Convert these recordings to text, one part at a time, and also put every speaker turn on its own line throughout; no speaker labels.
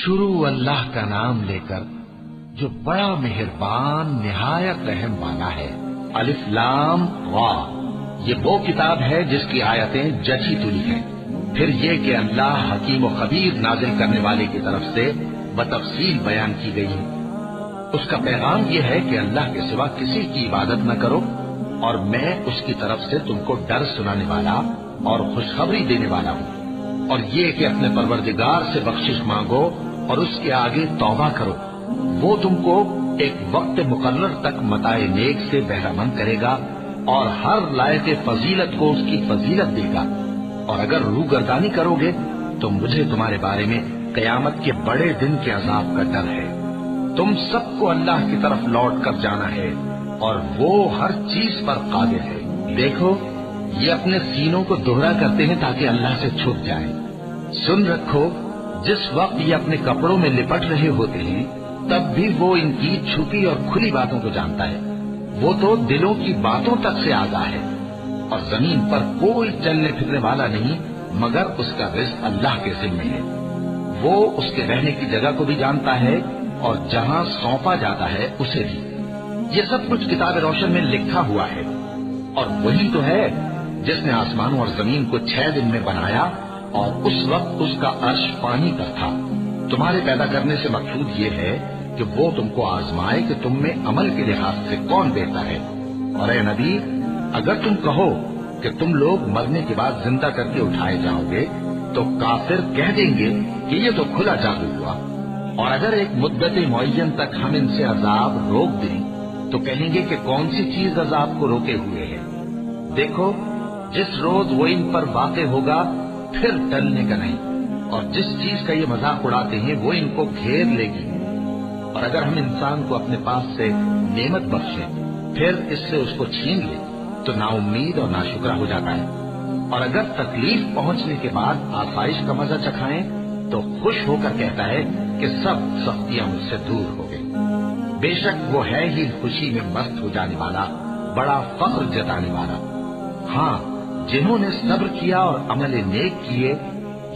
शुरू अल्लाह का नाम लेकर जो बड़ा मेहरबान निहायत रहम वाला है। अलिफ लाम रा, ये वो किताब है जिसकी आयतें जची तुली हैं। फिर ये कि अल्लाह हकीम व खबीर नाजिल करने वाले की तरफ से बतफसील बयान की गई है। उसका पैगाम यह है कि अल्लाह के सिवा किसी की इबादत न करो और मैं उसकी तरफ से तुमको डर सुनाने वाला और खुशखबरी देने वाला हूँ। और ये कि अपने परवरदिगार से बख्शिश मांगो और उसके आगे तौबा करो। वो तुमको एक वक्त मुकर्रर तक मताए नेक से बहरामंद करेगा और हर लायक फजीलत को उसकी फजीलत देगा। और अगर रूगर्दानी करोगे तो मुझे तुम्हारे बारे में कयामत के बड़े दिन के अजाब का डर है। तुम सबको अल्लाह की तरफ लौट कर जाना है और वो हर चीज पर कादिर है। देखो, ये अपने सीनों को दोहरा करते हैं ताकि अल्लाह से छुप जाए। सुन रखो, जिस वक्त ये अपने कपड़ों में लिपट रहे होते हैं तब भी वो इनकी छुपी और खुली बातों को जानता है। वो तो दिलों की बातों तक से आगाह है। और जमीन पर कोई चलने फिरने वाला नहीं मगर उसका रिज़्क़ अल्लाह के जिम्मे है। वो उसके रहने की जगह को भी जानता है और जहां सौंपा जाता है उसे भी। ये सब कुछ किताब रोशन में लिखा हुआ है। और वही तो है जिसने आसमानों और जमीन को 6 दिन में बनाया और उस वक्त उसका अर्श पानी पर था। तुम्हारे पैदा करने से मकसूद ये है कि वो तुमको आजमाए कि तुम में अमल के लिहाज से कौन बेहतर है। और ए नबी, अगर तुम कहो कि तुम लोग मरने के बाद जिंदा करके उठाए जाओगे तो काफिर कह देंगे कि ये तो खुला जादू हुआ। और अगर एक मुद्दत मुअय्यन तक हम इनसे अजाब रोक दें तो कहेंगे कि कौन सी चीज अजाब को रोके हुए है। देखो, जिस रोज वो इन पर वाक़े होगा फिर टलने का नहीं। और जिस चीज का ये मजाक उड़ाते हैं वो इनको घेर लेगी। और अगर हम इंसान को अपने पास से नेमत बख्शे फिर इससे उसको छीन ले तो नाउम्मीद और नाशुक्रा हो जाता है। और अगर तकलीफ पहुंचने के बाद आसाइश का मजा चखाएं तो खुश होकर कहता है कि सब सख्तियां मुझसे दूर हो गई। बेशक वो है ही खुशी में मस्त हो जाने वाला, बड़ा फख्र जताने वाला। हाँ, जिन्होंने सब्र किया और अमल नेक किए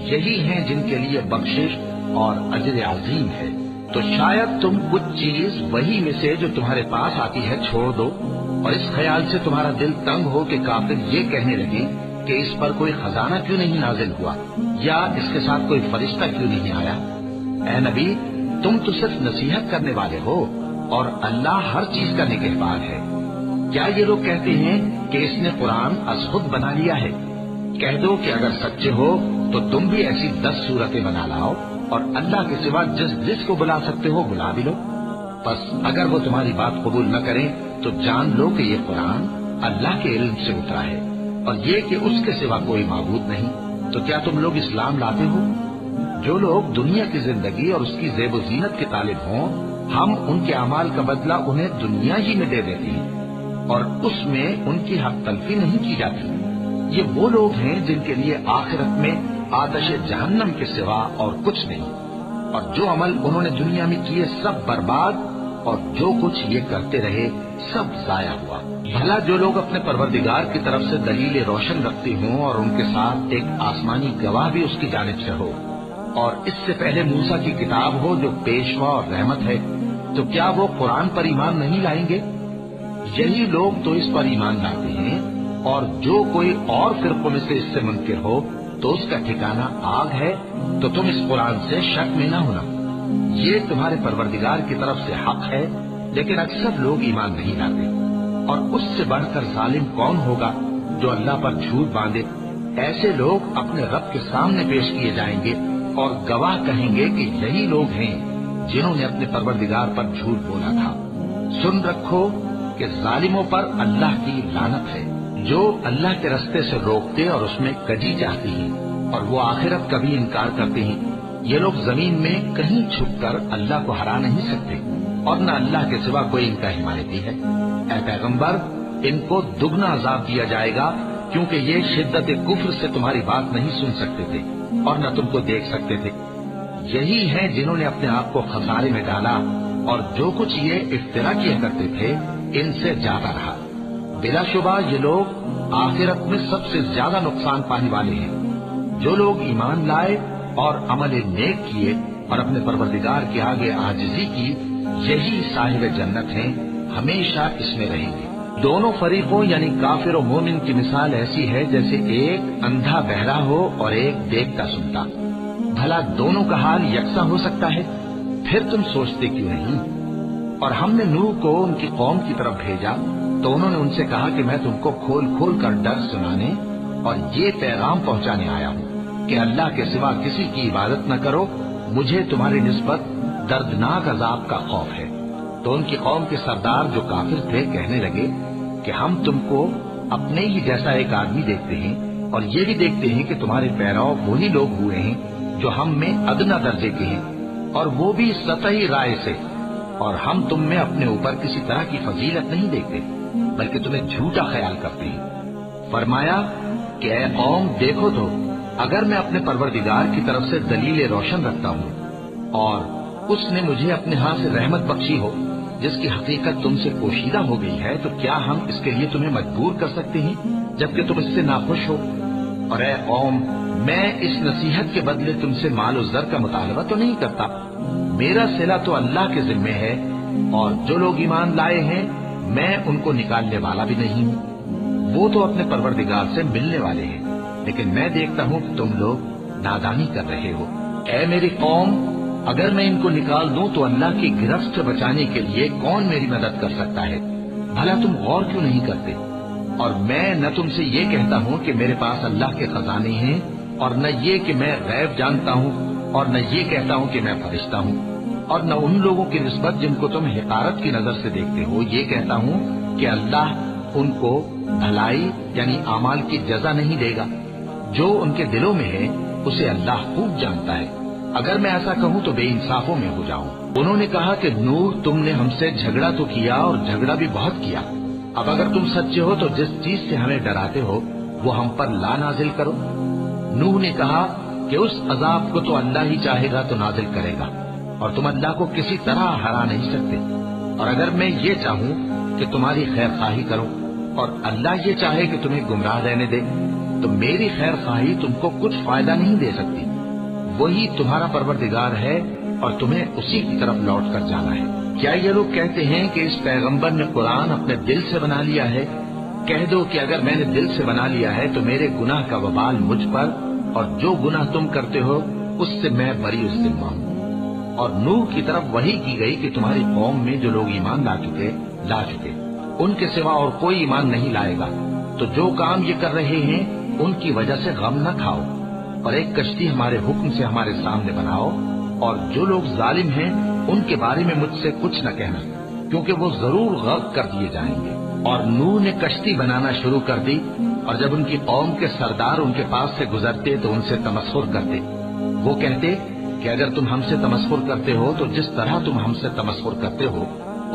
यही हैं जिनके लिए बख्शिश और अजर अजीम है। तो शायद तुम कुछ चीज वही में से जो तुम्हारे पास आती है छोड़ दो और इस ख्याल से तुम्हारा दिल तंग हो कि काफिर ये कहने लगे कि इस पर कोई खजाना क्यों नहीं नाजिल हुआ या इसके साथ कोई फरिश्ता क्यों नहीं आया। ऐ नबी, तुम तो सिर्फ नसीहत करने वाले हो और अल्लाह हर चीज का निगहबान है। क्या ये लोग कहते हैं कि इसने कुरान अज़खुद बना लिया है? कह दो कि अगर सच्चे हो तो तुम भी ऐसी 10 सूरतें बना लाओ और अल्लाह के सिवा जिस जिसको बुला सकते हो बुला भी लो। बस अगर वो तुम्हारी बात कबूल न करें तो जान लो कि ये कुरान अल्लाह के इल्म से उतरा है और ये कि उसके सिवा कोई माबूद नहीं। तो क्या तुम लोग इस्लाम लाते हो? जो लोग दुनिया की जिंदगी और उसकी ज़ेब ज़ीनत के तालिब हों, हम उनके अमाल का बदला उन्हें दुनिया ही में दे देते हैं और उसमें उनकी हक तलफी नहीं की जाती। ये वो लोग हैं जिनके लिए आखिरत में आतश जहन्नम के सिवा और कुछ नहीं। और जो अमल उन्होंने दुनिया में किए सब बर्बाद और जो कुछ ये करते रहे सब जाया हुआ। भला जो लोग अपने परवरदिगार की तरफ से दलील रोशन रखते हों और उनके साथ एक आसमानी गवाह भी उसकी जानिब से हो और इससे पहले मूसा की किताब हो जो पेशवा और रहमत है, तो क्या वो कुरान पर ईमान नहीं लाएंगे? यही लोग तो इस पर ईमान लाते हैं। और जो कोई और फिरकों में से इससे मुनकिर हो तो उसका ठिकाना आग है। तो तुम इस कुरान से शक में ना होना, ये तुम्हारे परवरदिगार की तरफ से हक है, लेकिन अक्सर लोग ईमान नहीं लाते। और उससे बढ़कर जालिम कौन होगा जो अल्लाह पर झूठ बांधे? ऐसे लोग अपने रब के सामने पेश किए जाएंगे और गवाह कहेंगे कि यही लोग हैं जिन्होंने अपने परवरदिगार पर झूठ बोला था। सुन रखो कि जालिमों पर अल्लाह की लानत है, जो अल्लाह के रास्ते से रोकते और उसमें कजी चाहती हैं और वो आखिरत का भी इनकार करते हैं। ये लोग जमीन में कहीं छुपकर अल्लाह को हरा नहीं सकते और न अल्लाह के सिवा कोई इनका हिमायती है। ऐ पैगंबर, इनको दुगना अजाब दिया जाएगा क्योंकि ये शिद्दत कुफ्र से तुम्हारी बात नहीं सुन सकते थे और न तुमको देख सकते थे। यही हैं जिन्होंने अपने आप को खसारे में डाला और जो कुछ ये इफ्तिरा किया करते थे इनसे जाता रहा। बिलाशुबा ये लोग आखिरत में सबसे ज्यादा नुकसान पाने वाले हैं। जो लोग ईमान लाए और अमल नेक किए اور اپنے پروردگار کے آگے عاجزی کی، یہی صاحب جنت ہیں، ہمیشہ اس میں رہیں گے۔ دونوں فریقوں یعنی کافر و مومن کی مثال ایسی ہے جیسے ایک اندھا بہرا ہو اور ایک دیکھتا سنتا۔ بھلا دونوں کا حال یکساں ہو سکتا ہے؟ پھر تم سوچتے کیوں نہیں؟ اور ہم نے نوح کو ان کی قوم کی طرف بھیجا تو انہوں نے ان سے کہا کہ میں تم کو کھول کھول کر ڈر سنانے اور یہ پیغام پہنچانے آیا ہوں کہ اللہ کے سوا کسی کی عبادت نہ کرو، مجھے تمہاری نسبت دردناک عذاب کا خوف ہے۔ تو ان کی قوم کے سردار جو کافر تھے کہنے لگے کہ ہم تم کو اپنے ہی جیسا ایک آدمی دیکھتے ہیں اور یہ بھی دیکھتے ہیں کہ تمہارے پیرو وہی لوگ ہوئے ہیں جو ہم میں ادنا درجے کے ہیں، اور وہ بھی سطحی رائے سے، اور ہم تم میں اپنے اوپر کسی طرح کی فضیلت نہیں دیکھتے بلکہ تمہیں جھوٹا خیال کرتے ہیں۔ فرمایا کہ اے قوم دیکھو تو، اگر میں اپنے پروردگار کی طرف سے دلیل روشن رکھتا ہوں اور اس نے مجھے اپنے ہاں سے رحمت بخشی ہو جس کی حقیقت تم سے پوشیدہ ہو گئی ہے، تو کیا ہم اس کے لیے تمہیں مجبور کر سکتے ہیں جبکہ تم اس سے ناخوش ہو؟ اور اے قوم، میں اس نصیحت کے بدلے تم سے مال و زر کا مطالبہ تو نہیں کرتا، میرا صلہ تو اللہ کے ذمے ہے، اور جو لوگ ایمان لائے ہیں میں ان کو نکالنے والا بھی نہیں ہوں، وہ تو اپنے پروردگار سے ملنے والے ہیں، لیکن میں دیکھتا ہوں کہ تم لوگ نادانی کر رہے ہو۔ اے میری قوم، اگر میں ان کو نکال دوں تو اللہ کی گرفت سے بچانے کے لیے کون میری مدد کر سکتا ہے؟ بھلا تم غور کیوں نہیں کرتے؟ اور میں نہ تم سے یہ کہتا ہوں کہ میرے پاس اللہ کے خزانے ہیں، اور نہ یہ کہ میں غیب جانتا ہوں، اور نہ یہ کہتا ہوں کہ میں فرشتہ ہوں، اور نہ ان لوگوں کی نسبت جن کو تم حقارت کی نظر سے دیکھتے ہو یہ کہتا ہوں کہ اللہ ان کو بھلائی یعنی اعمال کی جزا نہیں دے گا۔ جو ان کے دلوں میں ہے اسے اللہ خوب جانتا ہے، اگر میں ایسا کہوں تو بے انصافوں میں ہو جاؤں۔ انہوں نے کہا کہ نوح، تم نے ہم سے جھگڑا تو کیا اور جھگڑا بھی بہت کیا، اب اگر تم سچے ہو تو جس چیز سے ہمیں ڈراتے ہو وہ ہم پر لا نازل کرو۔ نوح نے کہا کہ اس عذاب کو تو اللہ ہی چاہے گا تو نازل کرے گا، اور تم اللہ کو کسی طرح ہرا نہیں سکتے، اور اگر میں یہ چاہوں کہ تمہاری خیر خواہی کروں اور اللہ یہ چاہے کہ تمہیں گمراہ رہنے دے تو میری خیر خواہی تم کو کچھ فائدہ نہیں دے سکتی۔ وہی تمہارا پروردگار ہے اور تمہیں اسی کی طرف لوٹ کر جانا ہے۔ کیا یہ لوگ کہتے ہیں کہ اس پیغمبر نے قرآن اپنے دل سے بنا لیا ہے؟ کہہ دو کہ اگر میں نے دل سے بنا لیا ہے تو میرے گناہ کا وبال مجھ پر، اور جو گناہ تم کرتے ہو اس سے میں بری اس ذمہ ہوں۔ اور نوح کی طرف وحی کی گئی کہ تمہاری قوم میں جو لوگ ایمان لا چکے ان کے سوا اور کوئی ایمان نہیں لائے گا، تو جو کام یہ کر رہے ہیں ان کی وجہ سے غم نہ کھاؤ، اور ایک کشتی ہمارے حکم سے ہمارے سامنے بناؤ، اور جو لوگ ظالم ہیں ان کے بارے میں مجھ سے کچھ نہ کہنا، کیونکہ وہ ضرور غرق کر دیے جائیں گے۔ اور نوح نے کشتی بنانا شروع کر دی، اور جب ان کی قوم کے سردار ان کے پاس سے گزرتے تو ان سے تمسخر کرتے۔ وہ کہتے کہ اگر تم ہم سے تمسخر کرتے ہو تو جس طرح تم ہم سے تمسخر کرتے ہو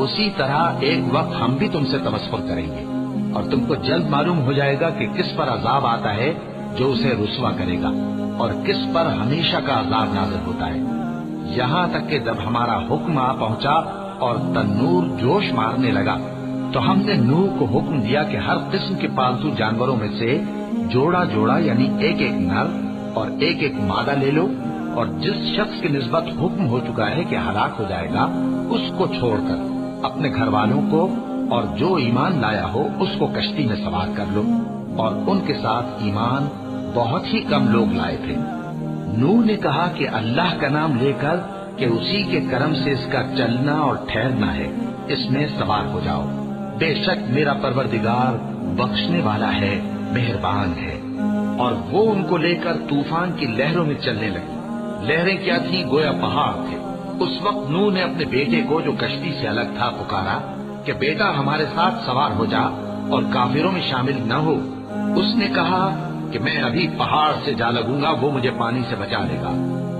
اسی طرح ایک وقت ہم بھی تم سے تمسخر کریں گے، اور تم کو جلد معلوم ہو جائے گا کہ کس پر عذاب آتا ہے جو اسے رسوا کرے گا، اور کس پر ہمیشہ کا عذاب نازل ہوتا ہے، یہاں تک کہ جب ہمارا حکم آ پہنچا اور تنور جوش مارنے لگا تو ہم نے نوح کو حکم دیا کہ ہر قسم کے پالتو جانوروں میں سے جوڑا جوڑا یعنی ایک ایک نر اور ایک ایک مادہ لے لو، اور جس شخص کی نسبت حکم ہو چکا ہے کہ ہلاک ہو جائے گا اس کو چھوڑ کر اپنے گھر والوں کو اور جو ایمان لایا ہو اس کو کشتی میں سوار کر لو۔ اور ان کے ساتھ ایمان بہت ہی کم لوگ لائے تھے۔ نوح نے کہا کہ اللہ کا نام لے کر کہ اسی کے کرم سے اس کا چلنا اور ٹھہرنا ہے، اس میں سوار ہو جاؤ، بے شک میرا پروردگار بخشنے والا ہے، مہربان ہے۔ اور وہ ان کو لے کر طوفان کی لہروں میں چلنے لگی۔ لہریں کیا تھی؟ گویا پہاڑ تھے۔ اس وقت نوح نے اپنے بیٹے کو جو کشتی سے الگ تھا پکارا کہ بیٹا ہمارے ساتھ سوار ہو جا اور کافروں میں شامل نہ ہو۔ اس نے کہا کہ میں ابھی پہاڑ سے جا لگوں گا، وہ مجھے پانی سے بچا لے گا۔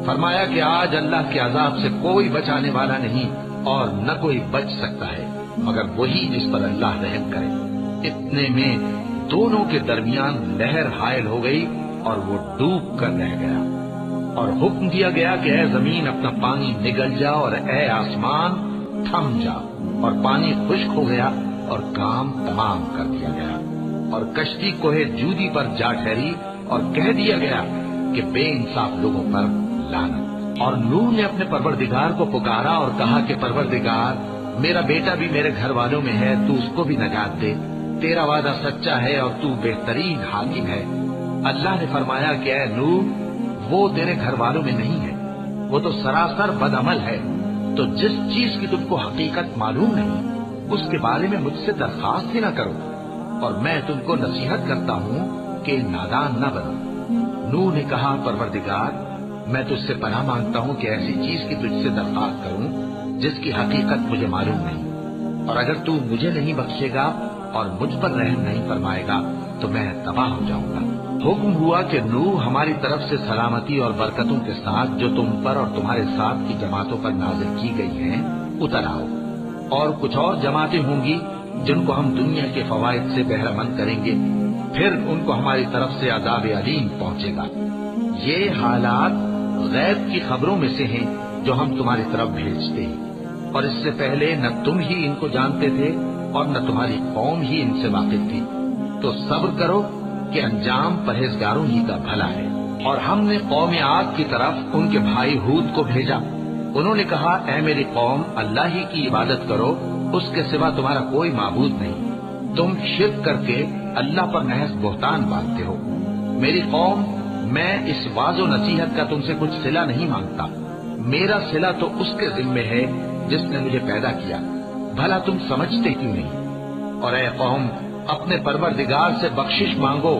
فرمایا کہ آج اللہ کے عذاب سے کوئی بچانے والا نہیں اور نہ کوئی بچ سکتا ہے مگر وہی جس پر اللہ رحم کرے۔ اتنے میں دونوں کے درمیان لہر حائل ہو گئی اور وہ ڈوب کر رہ گیا، اور حکم دیا گیا کہ اے زمین اپنا پانی نگل جا اور اے آسمان تھم جا، اور پانی خشک ہو گیا اور کام تمام کر دیا گیا، اور کشتی کوہ جودی پر جا ٹھہری، اور کہہ دیا گیا کہ بے انصاف لوگوں پر لعنت۔ اور नूह ने अपने परवरदिगार को पुकारा और कहा कि परवरदिगार, मेरा बेटा भी मेरे घर वालों में है, तू उसको भी नजात दे। तेरा वादा सच्चा है और तू बेहतरीन हाकिम है। अल्लाह ने फरमाया कि ऐ नूह, वो तेरे घर वालों में नहीं है, वो तो सरासर बदअमल है। तो जिस चीज की तुमको हकीकत मालूम नहीं, उसके बारे में मुझसे दरखास्त ही न करो, और मैं तुमको नसीहत करता हूँ कि नादान न बनो। नूह ने कहा, परवरदिगार, मैं तुझसे पनाह मांगता हूँ कि ऐसी चीज की तुझसे दरखास्त करूँ जिसकी हकीकत मुझे मालूम नहीं, और अगर तू मुझे नहीं बख्शेगा और मुझ पर रहम नहीं फरमाएगा तो मैं तबाह हो जाऊंगा। हुक्म हुआ कि नूह, हमारी तरफ से सलामती और बरकतों के साथ जो तुम पर और तुम्हारे साथ की जमातों पर नाजिल की गई हैं, उतर आओ। और कुछ और जमातें होंगी जिनको हम दुनिया के फवाइद से बहरामंद करेंगे, फिर उनको हमारी तरफ से अज़ाब अलीम पहुंचेगा। ये हालात गैब की खबरों में से हैं जो हम तुम्हारी तरफ भेजते हैं, और इससे पहले न तुम ही इनको जानते थे और न तुम्हारी कौम ही इनसे वाकिफ थी। तो सब्र करो कि अंजाम परहेजगारों ही का भला है। और हमने कौम आद की तरफ उनके भाई हूद को भेजा। उन्होंने कहा, ऐ मेरी कौम, अल्लाह ही की इबादत करो, उसके सिवा तुम्हारा कोई माबूद नहीं। तुम शिर्क करके अल्लाह पर महज बोहतान बांधते हो। मेरी कौम, मैं इस वाज़ो नसीहत का तुमसे कुछ सिला नहीं मांगता। मेरा सिला तो उसके जिम्मे है जिसने मुझे पैदा किया। भला तुम समझते क्यों नहीं? और ऐ कौम, अपने परवरदिगार से बख्शिश मांगो,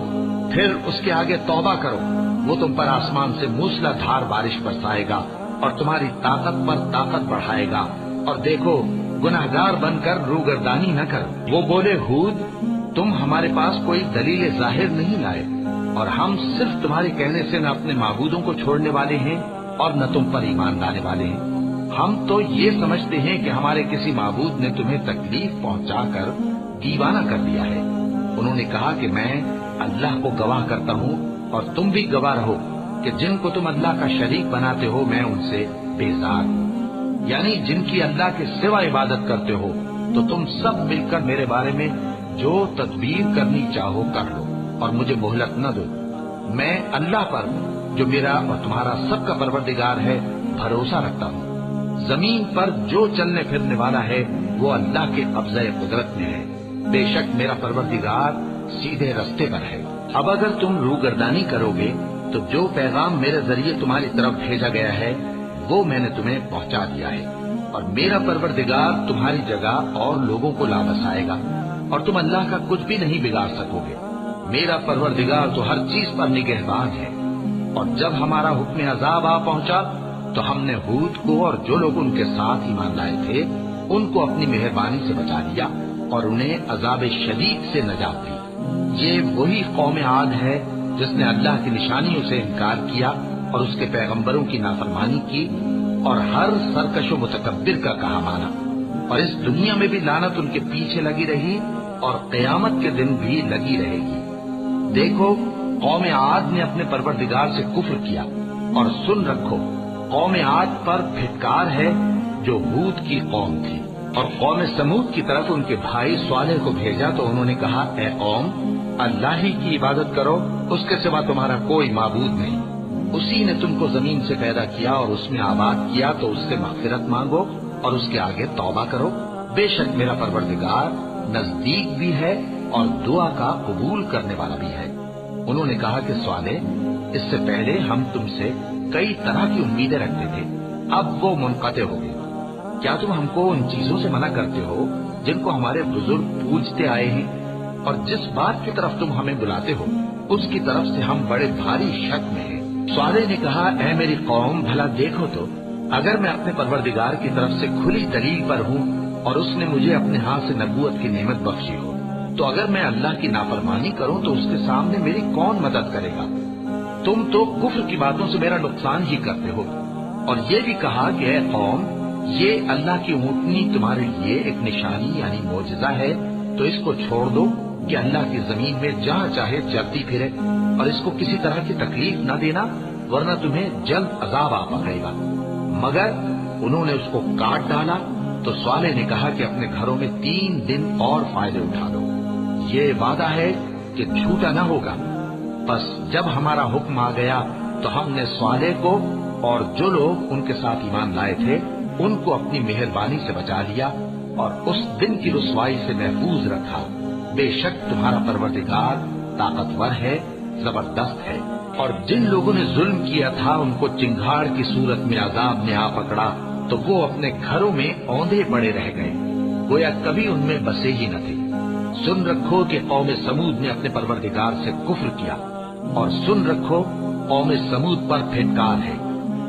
फिर उसके आगे तौबा करो। वो तुम पर आसमान से मूसलाधार बारिश बरसाएगा और तुम्हारी ताकत पर ताकत बढ़ाएगा। और देखो, गुनाहगार बनकर रूगर्दानी न करो। वो बोले, हूद, तुम हमारे पास कोई दलील जाहिर नहीं लाए, और हम सिर्फ तुम्हारे कहने से न अपने माबूदों को छोड़ने वाले हैं और न तुम पर ईमान लाने वाले हैं। हम तो ये समझते हैं कि हमारे किसी माबूद ने तुम्हें तकलीफ पहुंचाकर दीवाना कर दिया है। उन्होंने कहा कि मैं अल्लाह को गवाह करता हूँ और तुम भी गवाह रहो कि जिनको तुम अल्लाह का शरीक बनाते हो, मैं उनसे बेजार हूँ। यानी जिनकी अल्लाह के सिवा इबादत करते हो, तो तुम सब मिलकर मेरे बारे में जो तदबीर करनी चाहो कर लो और मुझे मोहलत न दो। मैं अल्लाह पर, जो मेरा और तुम्हारा सबका परवरदिगार है, भरोसा रखता हूँ। जमीन पर जो चलने फिरने वाला है वो अल्लाह के कब्ज़े कुदरत में है। बेशक मेरा परवरदिगार सीधे रास्ते पर है। अब अगर तुम रूगर्दानी करोगे तो जो पैगाम मेरे जरिए तुम्हारी तरफ भेजा गया है वो मैंने तुम्हें पहुंचा दिया है, और मेरा परवरदिगार तुम्हारी जगह और लोगों को ला बसाएगा, और तुम अल्लाह का कुछ भी नहीं बिगाड़ सकोगे। मेरा परवरदिगार तो हर चीज पर निगहबान है। और जब हमारा हुक्म अजाब आ पहुंचा तो हमने हूद को और जो लोग उनके साथ ईमान लाए थे उनको अपनी मेहरबानी से बचा लिया और उन्हें अजाब शदीद से नजात दी। ये वही कौम आद है जिसने अल्लाह की निशानियों से इनकार किया और उसके पैगंबरों की नाफरमानी की और हर सरकश व मुतकब्बिर का कहा माना। और इस दुनिया में भी लानत उनके पीछे लगी रही और क़यामत के दिन भी लगी रहेगी। देखो, कौम आद ने अपने परवरदिगार से कुफ्र किया, और सुन रखो, कौम आद पर धिक्कार है जो हूद की कौम थी। और कौम समूद की तरफ उनके भाई स्वालेह को भेजा तो उन्होंने कहा, ऐ कौम, अल्लाह ही की इबादत करो, उसके सिवा तुम्हारा कोई माबूद नहीं। उसी ने तुमको जमीन से पैदा किया और उसमें आबाद किया, तो उससे मग़फ़िरत मांगो और उसके आगे तौबा करो। बेशक मेरा परवरदिगार नजदीक भी है और दुआ का कबूल करने वाला भी है। उन्होंने कहा कि स्वालेह, इससे पहले हम तुमसे कई तरह की उम्मीदें रखते थे, अब वो मुनक़ते हो गई। क्या तुम हमको उन चीजों से मना करते हो जिनको हमारे बुजुर्ग पूजते आए हैं, और जिस बात की तरफ तुम हमें बुलाते हो उसकी तरफ से हम बड़े भारी शक में हैं। स्वालेह ने कहा, ऐ मेरी कौम, भला देखो तो, अगर मैं अपने परवरदिगार की तरफ से खुली दलील पर हूँ और उसने मुझे अपने हाथ से नबूवत की नेमत बख्शी हो, तो अगर मैं अल्लाह की नाफरमानी करूँ तो उसके सामने मेरी कौन मदद करेगा? तुम तो कुफ्र की बातों से मेरा नुकसान ही करते हो। और ये भी कहा कि ऐ कौम, ये अल्लाह की ऊँटनी तुम्हारे लिए एक निशानी यानी मोजज़ा है, तो इसको छोड़ दो कि अल्लाह की जमीन में जहाँ चाहे चलती फिरे, और इसको किसी तरह की तकलीफ न देना, वरना तुम्हें जल्द अजाब आ पकड़ेगा। मगर उन्होंने उसको काट डाला। तो स्वालेह ने कहा कि अपने घरों में 3 दिन और फायदे उठा लो, ये वादा है कि झूठा न होगा। बस जब हमारा हुक्म आ गया तो हमने स्वालेह को اور جو لوگ ان کے ساتھ ایمان لائے تھے ان کو اپنی مہربانی سے بچا لیا اور اس دن کی رسوائی سے محفوظ رکھا۔ بے شک تمہارا پروردگار طاقتور ہے، زبردست ہے۔ اور جن لوگوں نے ظلم کیا تھا ان کو چنگھاڑ کی صورت میں عذاب نے آ پکڑا تو وہ اپنے گھروں میں اوندھے پڑے رہ گئے، گویا کبھی ان میں بسے ہی نہ تھے۔ سن رکھو کہ قوم سمود نے اپنے پروردگار سے کفر کیا، اور سن رکھو قوم سمود پر پھٹکار ہے۔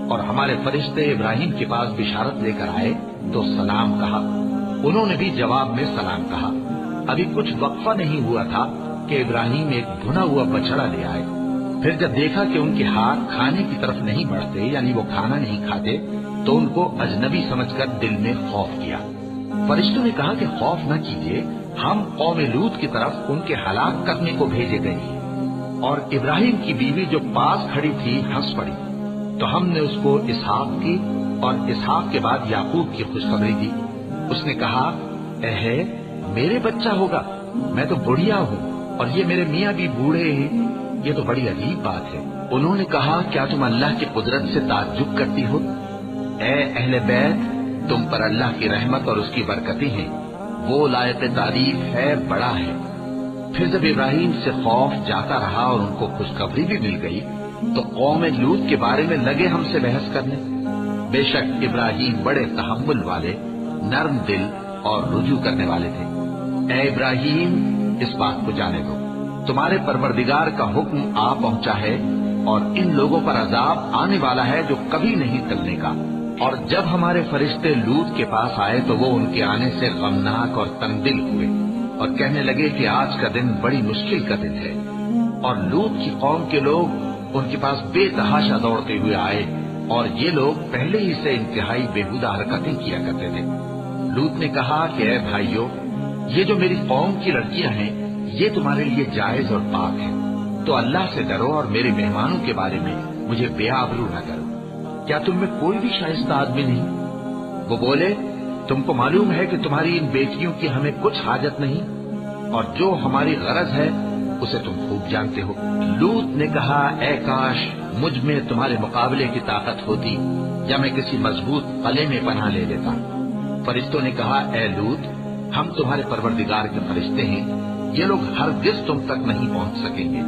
اور ہمارے فرشتے ابراہیم کے پاس بشارت لے کر آئے تو سلام کہا، انہوں نے بھی جواب میں سلام کہا۔ ابھی کچھ وقفہ نہیں ہوا تھا کہ ابراہیم ایک بھنا ہوا بچڑا لے آئے۔ پھر جب دیکھا کہ ان کے ہاتھ کھانے کی طرف نہیں بڑھتے، یعنی وہ کھانا نہیں کھاتے، تو ان کو اجنبی سمجھ کر دل میں خوف کیا۔ فرشتوں نے کہا کہ خوف نہ کیجیے، ہم قوم لوط کی طرف ان کے ہلاک کرنے کو بھیجے گئے ہیں۔ اور ابراہیم کی بیوی جو پاس کھڑی تھی ہنس پڑی، تو ہم نے اس کو اسحاق کی اور اسحاق کے بعد یعقوب کی خوشخبری دی۔ اس نے کہا، اے میرے بچہ ہوگا، میں تو بڑھیا ہوں اور یہ میرے میاں بھی بوڑھے ہیں، یہ تو بڑی عجیب بات ہے۔ انہوں نے کہا، کیا تم اللہ کی قدرت سے تعجب کرتی ہو؟ اے اہل بیت، تم پر اللہ کی رحمت اور اس کی برکتیں ہیں، وہ لائق تعریف ہے، بڑا ہے۔ پھر جب ابراہیم سے خوف جاتا رہا اور ان کو خوشخبری بھی مل گئی تو قوم لوط کے بارے میں لگے ہم سے بحث کرنے۔ بے شک ابراہیم بڑے تحمل والے، نرم دل اور رجوع کرنے والے تھے۔ اے ابراہیم، اس بات کو جانے دو، تمہارے پروردگار کا حکم آ پہنچا ہے اور ان لوگوں پر عذاب آنے والا ہے جو کبھی نہیں ٹلنے کا۔ اور جب ہمارے فرشتے لوط کے پاس آئے تو وہ ان کے آنے سے غمناک اور تنگ دل ہوئے اور کہنے لگے کہ آج کا دن بڑی مشکل کا دن ہے۔ اور لوط کی قوم کے لوگ ان کے پاس بے تحاشا دوڑتے ہوئے آئے، اور یہ لوگ پہلے ہی سے انتہائی بےہودہ حرکتیں کیا کرتے تھے۔ لوط نے کہا کہ اے بھائیو، یہ جو میری قوم کی لڑکیاں ہیں یہ تمہارے لیے جائز اور پاک ہے، تو اللہ سے ڈرو اور میرے مہمانوں کے بارے میں مجھے بے آبرو نہ کرو۔ کیا تم میں کوئی بھی شائستہ آدمی نہیں؟ وہ بولے، تم کو معلوم ہے کہ تمہاری ان بیٹیوں کی ہمیں کچھ حاجت نہیں، اور جو ہماری غرض ہے اسے تم خوب جانتے ہو۔ لوط نے کہا، اے کاش مجھ میں تمہارے مقابلے کی طاقت ہوتی، یا میں کسی مضبوط قلعے میں پناہ لے لیتا۔ فرشتوں نے کہا، اے لوط، ہم تمہارے پروردگار کے فرشتے ہیں، یہ لوگ ہرگز تم تک نہیں پہنچ سکیں گے،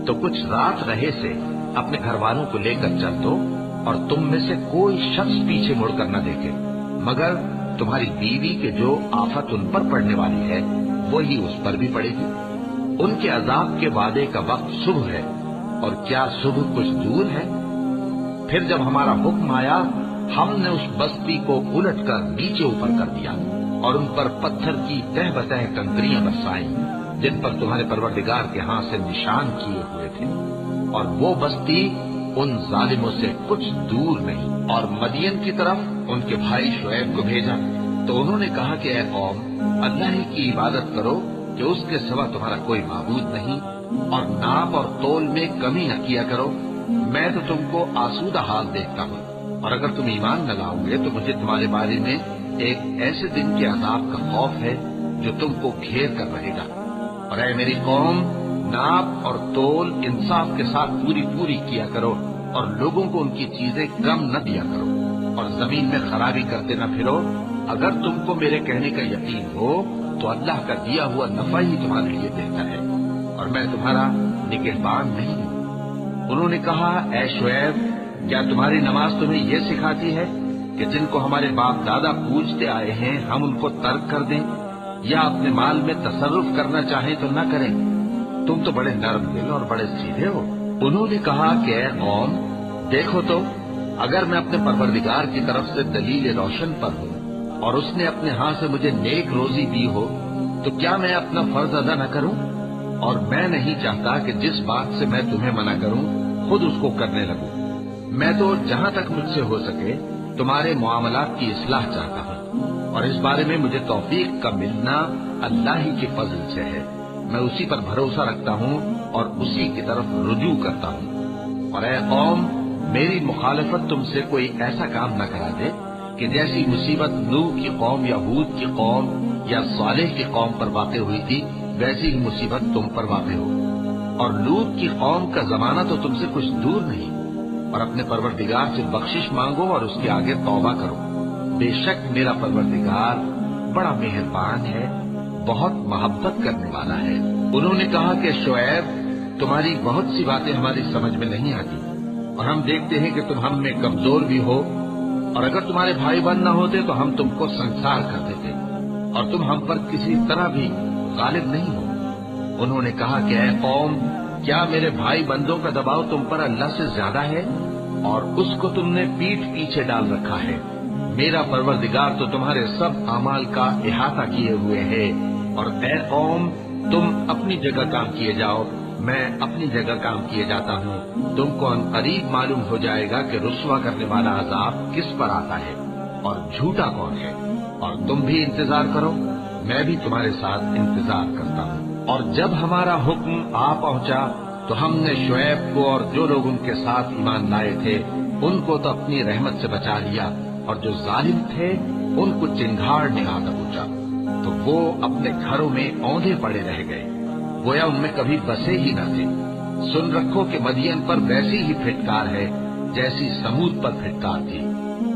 تو کچھ رات رہے سے اپنے گھر والوں کو لے کر چل دو، اور تم میں سے کوئی شخص پیچھے مڑ کر نہ دیکھے، مگر تمہاری بیوی کے جو آفت ان پر پڑنے والی ہے وہی اس پر بھی پڑے گی۔ ان کے عذاب کے وعدے کا وقت صبح ہے، اور کیا صبح کچھ دور ہے؟ پھر جب ہمارا حکم آیا ہم نے اس بستی کو الٹ کر نیچے اوپر کر دیا اور ان پر پتھر کی تہ بتہ کنکریاں برسائیں جن پر تمہارے پروردگار کے ہاں سے نشان کیے ہوئے تھے، اور وہ بستی ان ظالموں سے کچھ دور نہیں۔ اور مدین کی طرف ان کے بھائی شعیب کو بھیجا تو انہوں نے کہا کہ اے قوم، اللہ ہی کی عبادت کرو کہ اس کے سوا تمہارا کوئی معبود نہیں، اور ناپ اور تول میں کمی نہ کیا کرو، میں تو تم کو آسودہ حال دیکھتا ہوں، اور اگر تم ایمان نہ لاؤ گے تو مجھے تمہارے بارے میں ایک ایسے دن کے عذاب کا خوف ہے جو تم کو گھیر کر رہے گا۔ اور اے میری قوم، ناپ اور تول انصاف کے ساتھ پوری کیا کرو، اور لوگوں کو ان کی چیزیں کم نہ دیا کرو، اور زمین میں خرابی کرتے نہ پھرو۔ اگر تم کو میرے کہنے کا یقین ہو تو اللہ کا دیا ہوا نفع ہی تمہارے لیے بہتر ہے، اور میں تمہارا نگہبان نہیں ہوں۔ انہوں نے کہا، اے شعیب، کیا تمہاری نماز تمہیں یہ سکھاتی ہے کہ جن کو ہمارے باپ دادا پوجتے آئے ہیں ہم ان کو ترک کر دیں، یا اپنے مال میں تصرف کرنا چاہیں تو نہ کریں؟ تم تو بڑے نرم دل اور بڑے سیدھے ہو۔ انہوں نے کہا کہ اے قوم، دیکھو تو، اگر میں اپنے پروردگار کی طرف سے دلیل روشن پر ہوں اور اس نے اپنے ہاں سے مجھے نیک روزی دی ہو تو کیا میں اپنا فرض ادا نہ کروں؟ اور میں نہیں چاہتا کہ جس بات سے میں تمہیں منع کروں خود اس کو کرنے لگوں۔ میں تو جہاں تک مجھ سے ہو سکے تمہارے معاملات کی اصلاح چاہتا ہوں، اور اس بارے میں مجھے توفیق کا ملنا اللہ ہی کے فضل سے ہے۔ میں اسی پر بھروسہ رکھتا ہوں اور اسی کی طرف رجوع کرتا ہوں۔ اور اے قوم، میری مخالفت تم سے کوئی ایسا کام نہ کرا دے کہ جیسی مصیبت نوح کی قوم یا ہود کی قوم یا صالح کی قوم پر واقع ہوئی تھی ویسی ہی مصیبت تم پر واقع ہو۔ اور لوط کی قوم کا زمانہ تو تم سے کچھ دور نہیں، और अपने परवरदिगार से बख्शिश मांगो और उसके आगे तौबा करो। बेशक मेरा परवरदिगार बड़ा मेहरबान है, बहुत मोहब्बत करने वाला है। उन्होंने कहा कि शुएब, तुम्हारी बहुत सी बातें हमारी समझ में नहीं आती और हम देखते हैं कि तुम हम में कमजोर भी हो, और अगर तुम्हारे भाई बहन न होते तो हम तुमको संसार कर देते और तुम हम पर किसी तरह भी गालिब नहीं हो। उन्होंने कहा कि ऐ कौम, क्या मेरे भाई बंदों का दबाव तुम पर अल्लाह से ज्यादा है और उसको तुमने पीठ पीछे डाल रखा है। मेरा परवरदिगार तो तुम्हारे सब अमाल का इहाता किए हुए है। और ऐ कौम, तुम अपनी जगह काम किए जाओ, मैं अपनी जगह काम किए जाता हूँ। तुमको अनकरीब मालूम हो जाएगा कि रुस्वा करने वाला अजाब किस पर आता है और झूठा कौन है। और तुम भी इंतजार करो, मैं भी तुम्हारे साथ इंतजार करता हूँ। और जब हमारा हुक्म आ पहुंचा तो हमने शुएब को और जो लोग उनके साथ ईमान लाए थे उनको तो अपनी रहमत से बचा लिया, और जो जालिम थे उनको चिंगाड़ ने आ दबोचा, तो वो अपने घरों में औंधे पड़े रह गए, गोया उनमें कभी बसे ही न थे। सुन रखो कि मदियन पर वैसी ही फिटकार है जैसी समूद पर फिटकार थी।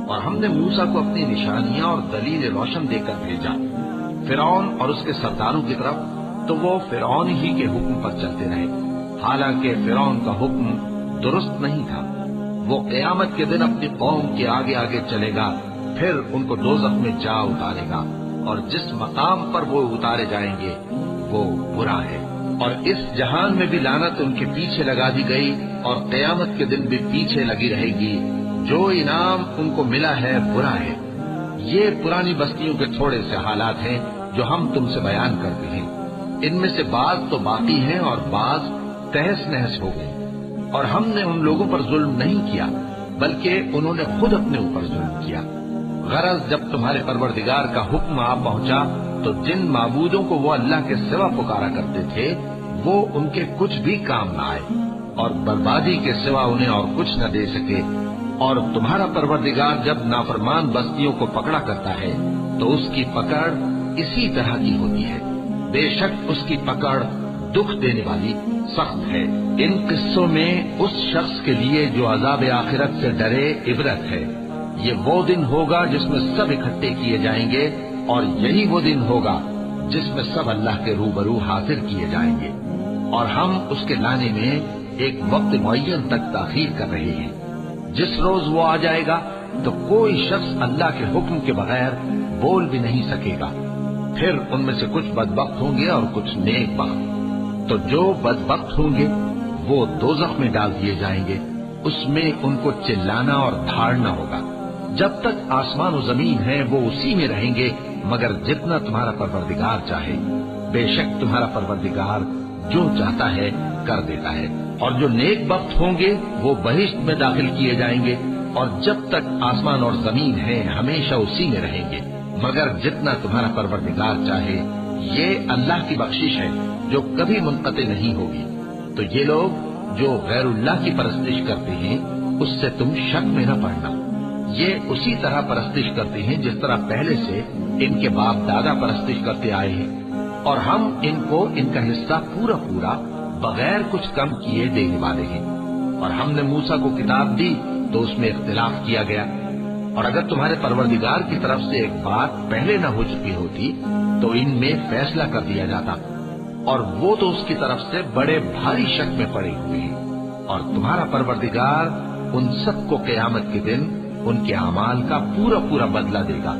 और हमने मूसा को अपनी निशानियां और दलील रोशन देकर भेजा फिरौन और उसके सरदारों की तरफ, तो वो फिरौन ही के हुक्म पर चलते रहे, हालांकि फिरौन का हुक्म दुरुस्त नहीं था। वो क़यामत के दिन अपनी कौम के आगे आगे चलेगा, फिर उनको दोज़ख में जा उतारेगा, और जिस मकाम पर वो उतारे जाएंगे वो बुरा है। और इस जहान में भी लानत उनके पीछे लगा दी गई और क़यामत के दिन भी पीछे लगी रहेगी। जो इनाम उनको मिला है बुरा है। ये पुरानी बस्तियों के थोड़े से हालात हैं जो हम तुमसे बयान करते हैं। इनमें से बाज तो बाकी हैं और बाज तहस नहस हो गए। और हमने उन लोगों पर जुल्म नहीं किया, बल्कि उन्होंने खुद अपने ऊपर जुल्म किया। गरज जब तुम्हारे परवरदिगार का हुक्म आ पहुंचा तो जिन माबूदों को वो अल्लाह के सिवा पुकारा करते थे वो उनके कुछ भी काम न आए और बर्बादी के सिवा उन्हें और कुछ न दे सके। और तुम्हारा परवरदिगार जब नाफरमान बस्तियों को पकड़ा करता है तो उसकी पकड़ इसी तरह की होती है। बेशक उसकी पकड़ दुख देने वाली सख्त है। इन किस्सों में उस शख्स के लिए जो अजाब आखिरत से डरे इबरत है। ये वो दिन होगा जिसमें सब इकट्ठे किए जाएंगे, और यही वो दिन होगा जिसमें सब अल्लाह के रूबरू हाजिर किए जाएंगे। और हम उसके लाने में एक वक्त मुअय्यन तक ताखीर कर रहे हैं। जिस रोज वो आ जाएगा तो कोई शख्स अल्लाह के हुक्म के बगैर बोल भी नहीं सकेगा। फिर उनमें से कुछ बदबख्त होंगे और कुछ नेक बख्त। तो जो बदबख्त होंगे वो दोज़ख में डाल दिए जाएंगे, उसमें उनको चिल्लाना और धाड़ना होगा। जब तक आसमान और जमीन है वो उसी में रहेंगे, मगर जितना तुम्हारा परवरदिगार चाहे। बेशक तुम्हारा परवरदिगार जो चाहता है कर देता है। और जो नेक बख्त होंगे वो बहिश्त में दाखिल किए जाएंगे, और जब तक आसमान और जमीन है हमेशा उसी में रहेंगे, मगर जितना तुम्हारा परवरदिगार चाहे। ये अल्लाह की बख्शिश है जो कभी मुनक़ते नहीं होगी। तो ये लोग जो गैरुल्लाह की परस्तिश करते हैं उससे तुम शक में न पड़ना। ये उसी तरह परस्तिश करते हैं जिस तरह पहले से इनके बाप दादा परस्तिश करते आए हैं, और हम इनको इनका हिस्सा पूरा पूरा बगैर कुछ कम किए देने वाले हैं। और हमने मूसा को किताब दी तो उसमें इख्तिलाफ किया गया, और अगर तुम्हारे परवरदिगार की तरफ से एक बात पहले न हो चुकी होती तो इनमें फैसला कर दिया जाता, और वो तो उसकी तरफ से बड़े भारी शक में पड़े हुए हैं। और तुम्हारा परवरदिगार उन सबको क़यामत के दिन उनके अमाल का पूरा पूरा बदला देगा।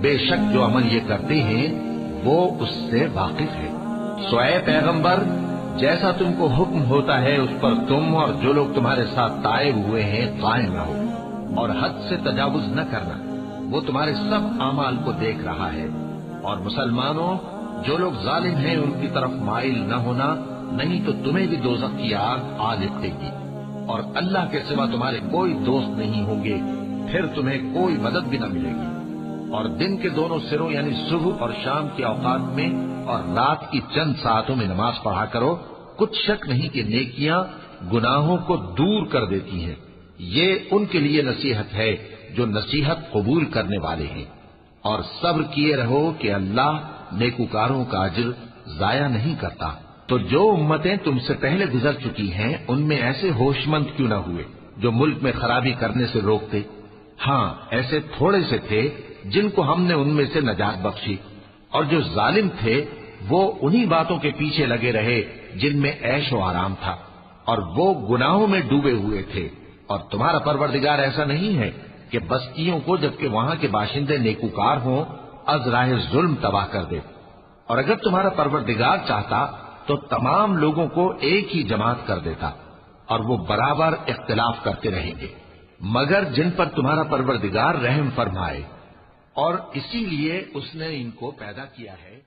बेशक जो अमल ये करते हैं वो उससे वाकिफ है। सोए पैगंबर, जैसा तुमको हुक्म होता है उस पर तुम और जो लोग तुम्हारे साथ तायब हुए हैं कायम रहो, और हद से तजावुज न करना। वो तुम्हारे सब अमाल को देख रहा है। और मुसलमानों, जो लोग जालिम हैं उनकी तरफ माइल न होना, नहीं तो तुम्हें भी दोज़ख की आग आ लिपटेगी, और अल्लाह के सिवा तुम्हारे कोई दोस्त नहीं होंगे, फिर तुम्हें कोई मदद भी न मिलेगी। और दिन के दोनों सिरों यानी सुबह और शाम के औकात में और रात की चंद सातों में नमाज पढ़ा करो। कुछ शक नहीं कि नेकियां गुनाहों को दूर कर देती हैं। ये उनके लिए नसीहत है जो नसीहत कबूल करने वाले हैं। और सब्र किए रहो कि अल्लाह नेकूकारों का अज्र जाया नहीं करता। तो जो उम्मतें तुमसे पहले गुजर चुकी हैं उनमें ऐसे होशमंद क्यों न हुए جو ملک میں خرابی کرنے سے روکتے. ہاں ایسے تھوڑے سے تھے جن کو ہم نے ان میں سے نجات بخشی، اور جو ظالم تھے وہ انہی باتوں کے پیچھے لگے رہے جن میں عیش و آرام تھا، اور وہ گناہوں میں ڈوبے ہوئے تھے. اور تمہارا پروردگار ایسا نہیں ہے کہ بستیوں کو جبکہ وہاں کے باشندے نیکوکار ہوں از راہ ظلم تباہ کر دے. اور اگر تمہارا پروردگار چاہتا تو تمام لوگوں کو ایک ہی جماعت کر دیتا، اور وہ برابر اختلاف کرتے رہیں گے، مگر جن پر تمہارا پروردگار رحم فرمائے. اور اسی لیے اس نے ان کو پیدا کیا ہے.